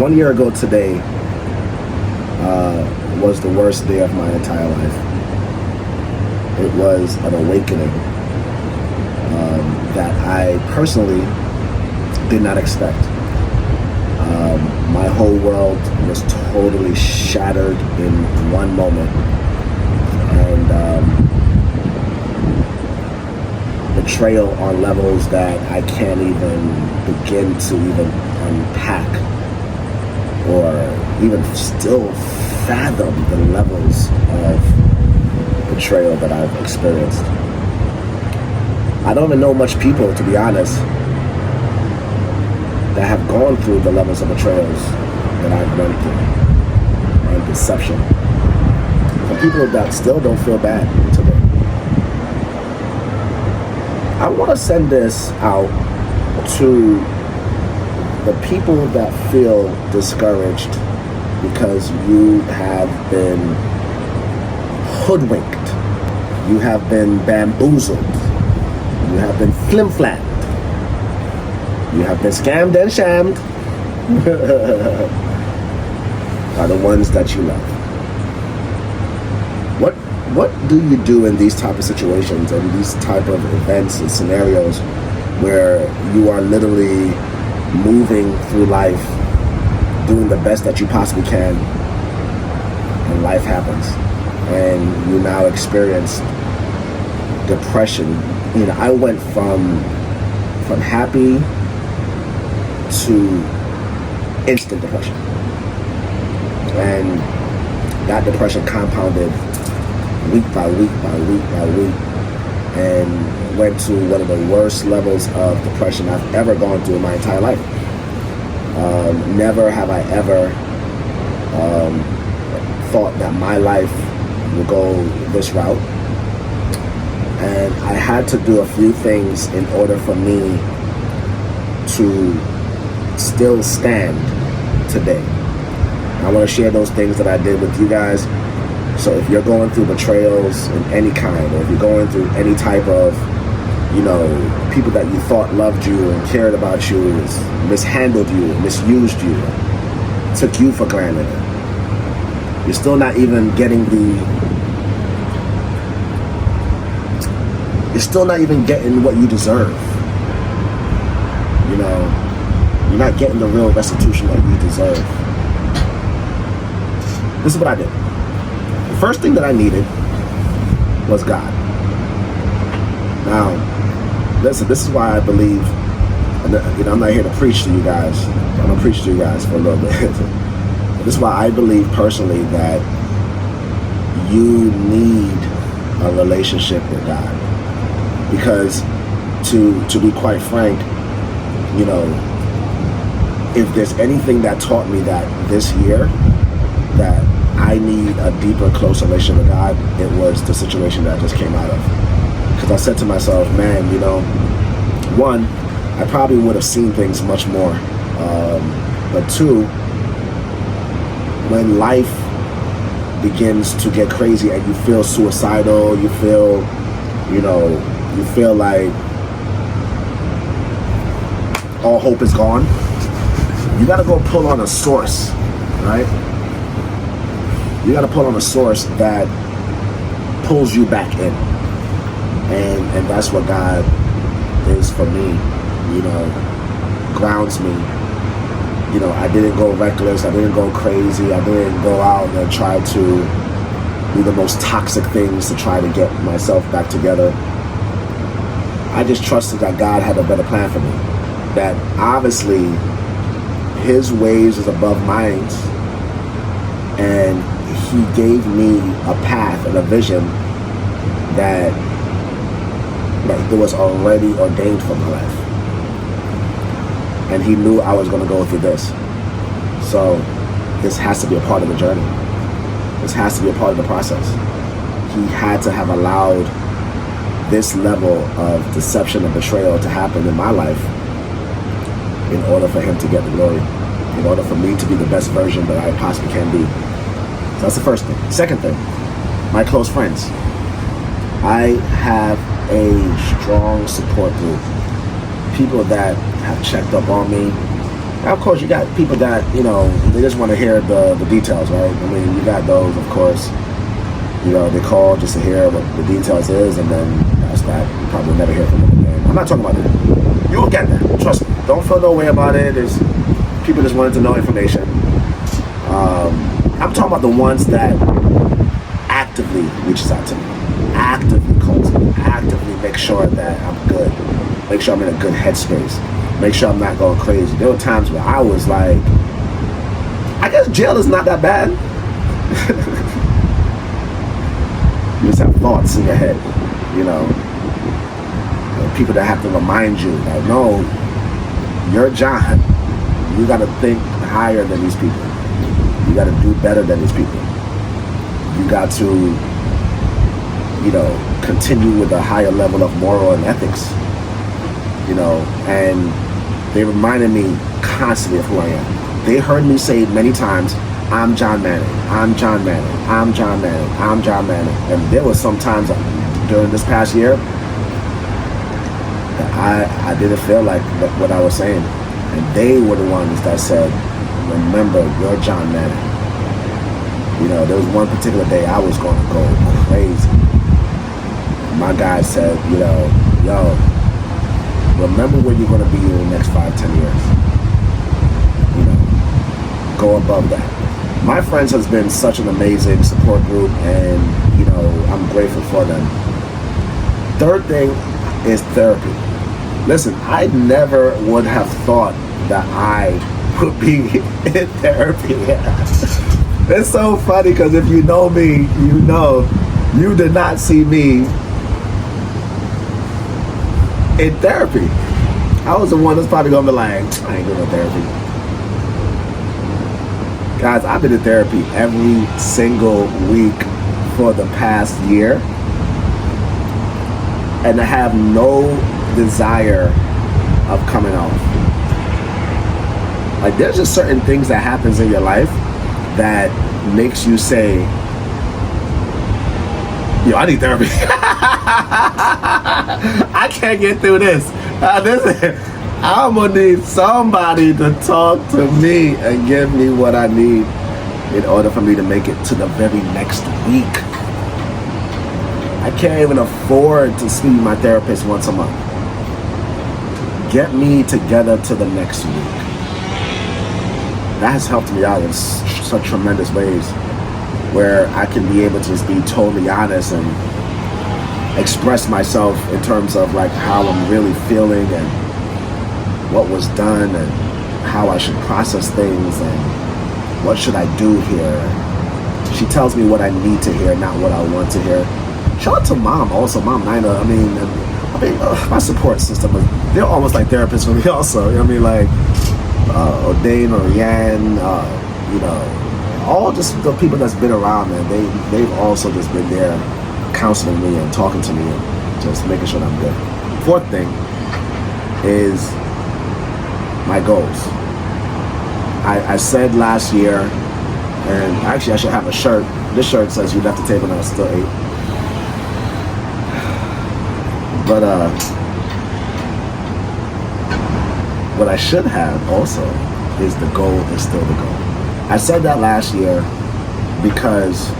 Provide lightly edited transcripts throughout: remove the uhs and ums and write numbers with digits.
1 year ago today was the worst day of my entire life. It was an awakening that I personally did not expect. My whole world was totally shattered in one moment. And betrayal on levels that I can't even begin to even unpack or even still fathom the levels of betrayal that I've experienced. I don't even know much people, to be honest, that have gone through the levels of betrayals that I've went through and deception. For people that still don't feel bad today. I want to send this out to the people that feel discouraged because you have been hoodwinked, you have been bamboozled, you have been flim-flammed, you have been scammed and shammed by the ones that you love. What do you do in these type of situations and these type of events and scenarios where you are literally moving through life, doing the best that you possibly can, and life happens, and you now experience depression? You know, I went from happy to instant depression, and that depression compounded week by week by week by week, and went to one of the worst levels of depression I've ever gone through in my entire life. Never have I ever thought that my life would go this route, and I had to do a few things in order for me to still stand today. I want to share those things that I did with you guys. So if you're going through betrayals in any kind, or if you're going through any type of, people that you thought loved you and cared about you mishandled you, misused you, took you for granted, you're still not even getting what you deserve. You're not getting the real restitution that you deserve. This is what I did. The first thing that I needed was God. Now, listen, this is why I believe, I'm not here to preach to you guys. I'm going to preach to you guys for a little bit. This is why I believe personally that you need a relationship with God. Because to be quite frank, if there's anything that taught me that this year, that I need a deeper, closer relationship with God, it was the situation that I just came out of. Because I said to myself, man, one, I probably would have seen things much more. But two, when life begins to get crazy and you feel suicidal, you feel like all hope is gone, you gotta go pull on a source, right? You gotta pull on a source that pulls you back in. And that's what God is for me, grounds me. I didn't go reckless, I didn't go crazy, I didn't go out and try to do the most toxic things to try to get myself back together. I just trusted that God had a better plan for me. That obviously His ways is above mine, and He gave me a path and a vision that it was already ordained for my life. And He knew I was going to go through this. So this has to be a part of the journey. This has to be a part of the process. He had to have allowed this level of deception and betrayal to happen in my life in order for Him to get the glory, in order for me to be the best version that I possibly can be. So that's the first thing. Second thing, my close friends. I have a strong support group. People that have checked up on me, Now, of course, you got people that, they just want to hear the details, right? I mean, you got those, of course, they call just to hear what the details is, and then that's that. You probably never hear from them again. I'm not talking about that. You will get that. Trust me. Don't feel no way about it. There's people just wanted to know information. I'm talking about the ones that actively reaches out to me, actively calls me, actively make sure that I'm good, make sure I'm in a good headspace, make sure I'm not going crazy. There were times where I was like, I guess jail is not that bad. You just have thoughts in your head, people that have to remind you, like, no, you're John. You got to think higher than these people. You got to do better than these people. You got to, continue with a higher level of moral and ethics, and they reminded me constantly of who I am. They heard me say many times, I'm Jon Manning, I'm Jon Manning, I'm Jon Manning, I'm Jon Manning. And there was some times during this past year that I didn't feel like what I was saying. And they were the ones that said, remember, you're Jon Manning. There was one particular day I was going to go crazy. My guy said, yo, remember where you're going to be in the next 5-10 years. Go above that. My friends has been such an amazing support group, and, I'm grateful for them. Third thing is therapy. Listen, I never would have thought that I would be in therapy. It's so funny because if you know me, you did not see me in therapy. I was the one that's probably going to be like, I ain't doing no therapy. Guys, I've been in therapy every single week for the past year, and I have no desire of coming off. Like, there's just certain things that happens in your life that makes you say, yo, I need therapy. I can't get through this. I'm gonna need somebody to talk to me and give me what I need in order for me to make it to the very next week. I can't even afford to see my therapist once a month. Get me together to the next week. That has helped me out in such tremendous ways, where I can be able to just be totally honest and express myself in terms of like how I'm really feeling and what was done and how I should process things and what should I do here. She tells me what I need to hear, not what I want to hear. Shout out to Mom also, Mom Nina. I mean, my support system, they're almost like therapists for me also. Like O'Dane or Yan, all just the people that's been around, man. They've also just been there counseling me and talking to me and just making sure that I'm good. Fourth thing is my goals. I said last year, and actually I should have a shirt. This shirt says you left the table and I still ate. But what I should have also is the goal is still the goal. I said that last year because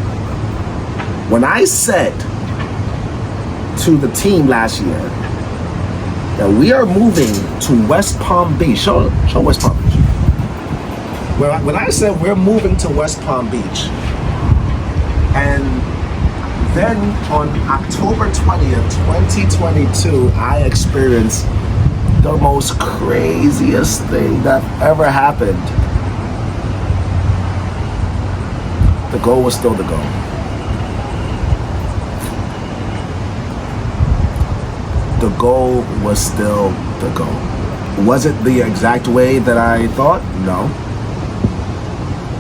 when I said to the team last year that we are moving to West Palm Beach, show West Palm Beach. When I said we're moving to West Palm Beach, and then on October 20th, 2022, I experienced the most craziest thing that ever happened. The goal was still the goal. The goal was still the goal. Was it the exact way that I thought? No.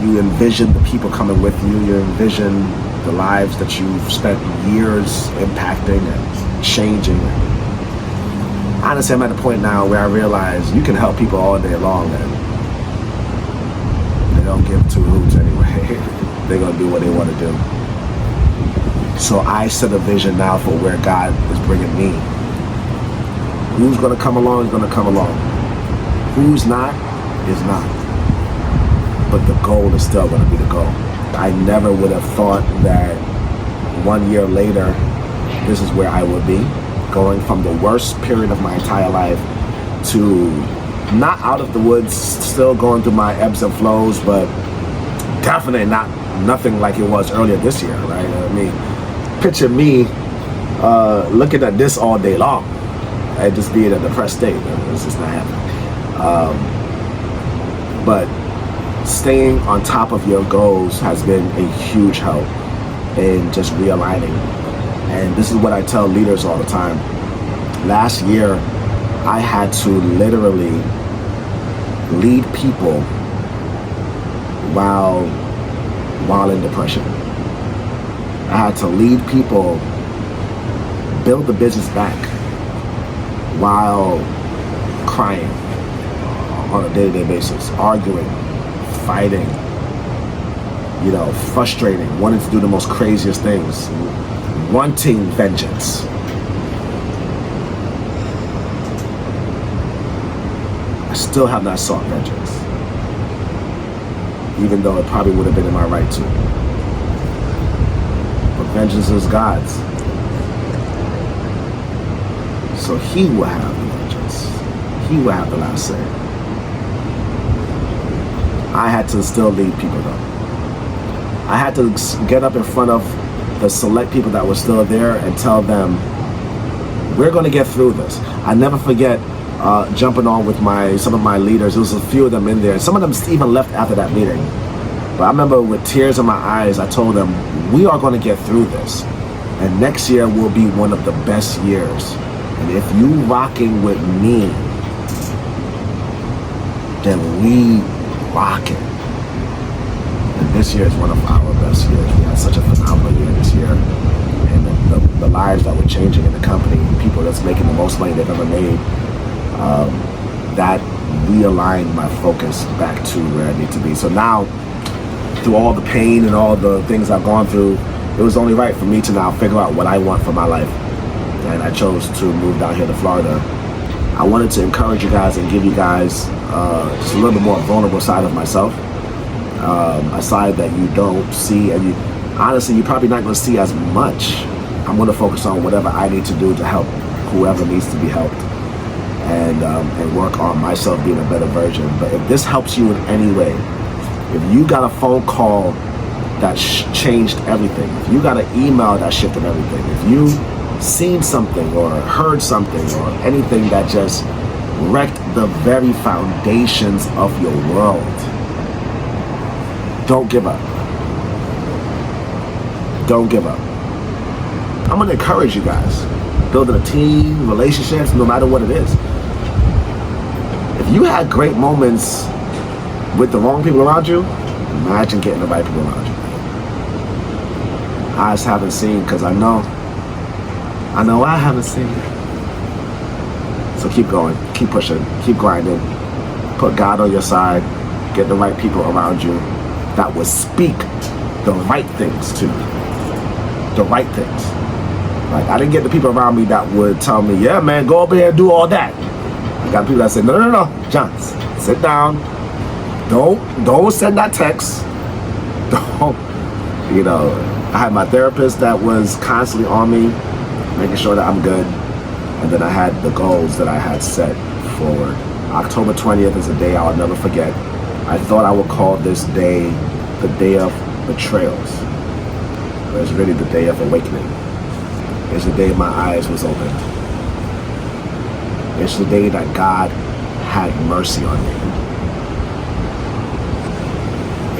You envision the people coming with you. You envision the lives that you've spent years impacting and changing. Honestly, I'm at a point now where I realize you can help people all day long and they don't give two hoots anyway. They're going to do what they want to do. So I set a vision now for where God is bringing me. Who's going to come along is going to come along. Who's not, is not. But the goal is still going to be the goal. I never would have thought that 1 year later, this is where I would be, going from the worst period of my entire life to not out of the woods, still going through my ebbs and flows, but definitely nothing like it was earlier this year, right? I mean, picture me looking at this all day long. I'd just be in a depressed state. It's just not happening. But staying on top of your goals has been a huge help in just realigning. And this is what I tell leaders all the time. Last year, I had to literally lead people while in depression. I had to lead people build the business back while crying on a day-to-day basis, arguing, fighting, frustrating, wanting to do the most craziest things, wanting vengeance. I still have not sought vengeance, even though it probably would have been in my right to. But vengeance is God's. So He will have the vengeance. He will have the last say. I had to still lead people though. I had to get up in front of the select people that were still there and tell them, we're going to get through this. I never forget jumping on with some of my leaders. There was a few of them in there. Some of them even left after that meeting. But I remember with tears in my eyes, I told them, we are going to get through this. And next year will be one of the best years. And if you rocking with me, then we rocking. And this year is one of our best years. We had such a phenomenal year this year. And the lives that we're changing in the company, people that's making the most money they've ever made, that realigned my focus back to where I need to be. So now, through all the pain and all the things I've gone through, it was only right for me to now figure out what I want for my life. And I chose to move down here to Florida. I wanted to encourage you guys and give you guys just a little bit more vulnerable side of myself. A side that you don't see, and honestly, you're probably not going to see as much. I'm going to focus on whatever I need to do to help whoever needs to be helped, and work on myself being a better version. But if this helps you in any way, if you got a phone call that changed everything, if you got an email that shifted everything, if you seen something or heard something or anything that just wrecked the very foundations of your world, don't give up. Don't give up. I'm going to encourage you guys. Building a team, relationships, no matter what it is. If you had great moments with the wrong people around you, imagine getting the right people around you. Eyes haven't seen, because I know I haven't seen. So keep going, keep pushing, keep grinding. Put God on your side. Get the right people around you that will speak the right things to you. The right things. Like, I didn't get the people around me that would tell me, yeah, man, go over here and do all that. I got people that say, no, John, sit down. Don't send that text. Don't, I had my therapist that was constantly on me, making sure that I'm good. And then I had the goals that I had set forward. October 20th is a day I'll never forget. I thought I would call this day the day of betrayals. But it's really the day of awakening. It's the day my eyes was opened. It's the day that God had mercy on me.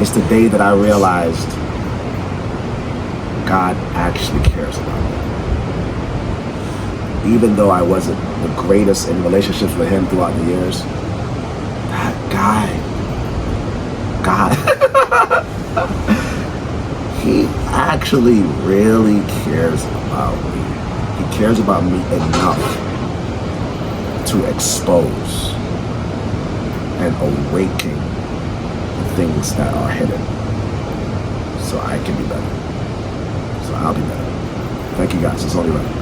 It's the day that I realized God actually cares about me. Even though I wasn't the greatest in relationships with Him throughout the years, that God, He actually really cares about me. He cares about me enough to expose and awaken the things that are hidden, so I can be better. So I'll be better. Thank you guys. It's only right.